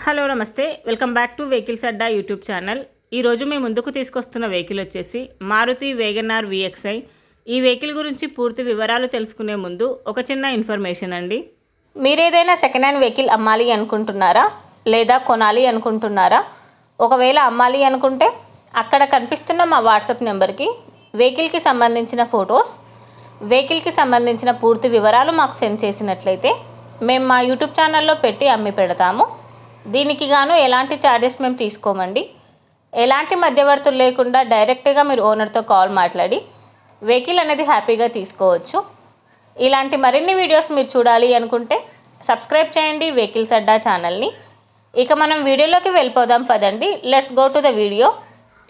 Hello నమస్తే, welcome back to vehicles Adda YouTube channel. ఈరోజు మేము ముందుకు తీసుకొస్తున్న వెహికల్ వచ్చేసి మారుతి వేగనార్ VXi. ఈ వెహికల్ గురించి పూర్తి వివరాలు తెలుసుకునే ముందు ఒక చిన్న ఇన్ఫర్మేషన్ అండి. మీరేదైనా సెకండ్ హ్యాండ్ వెహికల్ అమ్మాలి అనుకుంటున్నారా లేదా కొనాలి అనుకుంటున్నారా? ఒకవేళ అమ్మాలి అనుకుంటే అక్కడ కనిపిస్తున్న మా వాట్సాప్ నెంబర్కి వెహికల్కి సంబంధించిన ఫొటోస్, వెహికల్కి సంబంధించిన పూర్తి వివరాలు మాకు సెండ్ చేసినట్లయితే మేము మా యూట్యూబ్ ఛానల్లో పెట్టి అమ్మి పెడతాము. దీనికి గాను ఎలాంటి ఛార్జెస్ మేము తీసుకోమండి. ఎలాంటి మధ్యవర్తులు లేకుండా డైరెక్ట్గా మీరు ఓనర్తో కాల్ మాట్లాడి వెహికల్ అనేది హ్యాపీగా తీసుకోవచ్చు. ఇలాంటి మరిన్ని వీడియోస్ మీరు చూడాలి అనుకుంటే సబ్స్క్రైబ్ చేయండి వెహికల్స్ అడ్డా ఛానల్ని. ఇక మనం వీడియోలోకి వెళ్ళిపోదాం పదండి. Let's go to the video.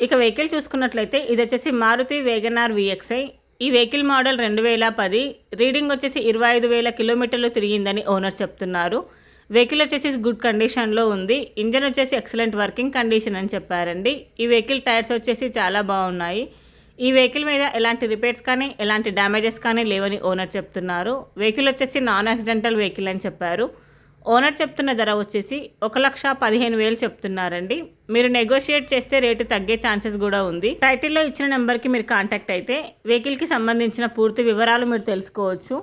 ఇక వెహికల్ చూసుకున్నట్లయితే ఇది వచ్చేసి మారుతి వేగనార్ VXi. ఈ వెహికల్ మోడల్ 2010, రీడింగ్ వచ్చేసి 25,000 కిలోమీటర్లు తిరిగిందని ఓనర్ చెప్తున్నారు. వెహికల్ వచ్చేసి గుడ్ కండిషన్లో ఉంది. ఇంజన్ వచ్చేసి ఎక్సలెంట్ వర్కింగ్ కండిషన్ అని చెప్పారండి. ఈ వెహికల్ టైర్స్ వచ్చేసి చాలా బాగున్నాయి. ఈ వెహికల్ మీద ఎలాంటి రిపేర్స్ కానీ ఎలాంటి డ్యామేజెస్ కానీ లేవని ఓనర్ చెప్తున్నారు. వెహికల్ వచ్చేసి నాన్ యాక్సిడెంటల్ వెహికల్ అని చెప్పారు. ఓనర్ చెప్తున్న ధర వచ్చేసి 1,15,000 చెప్తున్నారండి. మీరు నెగోషియేట్ చేస్తే రేటు తగ్గే ఛాన్సెస్ కూడా ఉంది. టైటిల్లో ఇచ్చిన నెంబర్కి మీరు కాంటాక్ట్ అయితే వెహికల్కి సంబంధించిన పూర్తి వివరాలు మీరు తెలుసుకోవచ్చు.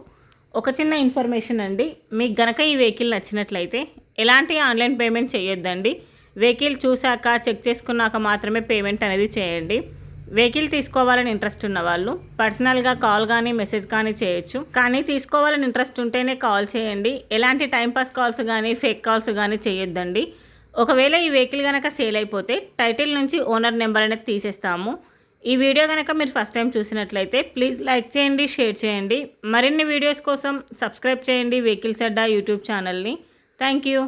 ఒక చిన్న ఇన్ఫర్మేషన్ అండి, మీకు గనక ఈ వెహికల్ నచ్చినట్లయితే ఎలాంటి ఆన్లైన్ పేమెంట్ చేయొద్దండి. వెహికల్ చూశాక చెక్ చేసుకున్నాక మాత్రమే పేమెంట్ అనేది చేయండి. వెహికల్ తీసుకోవాలని ఇంట్రెస్ట్ ఉన్న వాళ్ళు పర్సనల్గా కాల్ కానీ మెసేజ్ కానీ చేయొచ్చు. కానీ తీసుకోవాలని ఇంట్రెస్ట్ ఉంటేనే కాల్ చేయండి. ఎలాంటి టైంపాస్ కాల్స్ కానీ ఫేక్ కాల్స్ కానీ చేయొద్దండి. ఒకవేళ ఈ వెహికల్ కనుక సేల్ అయిపోతే టైటిల్ నుంచి ఓనర్ నెంబర్ అనేది తీసేస్తాము. ఈ వీడియో కనుక మీరు ఫస్ట్ టైం చూసినట్లయితే ప్లీజ్ లైక్ చేయండి, షేర్ చేయండి. మరిన్ని వీడియోస్ కోసం సబ్స్క్రైబ్ చేయండి వెహికల్స్ అడ్డా యూట్యూబ్ ఛానల్ని. Thank you.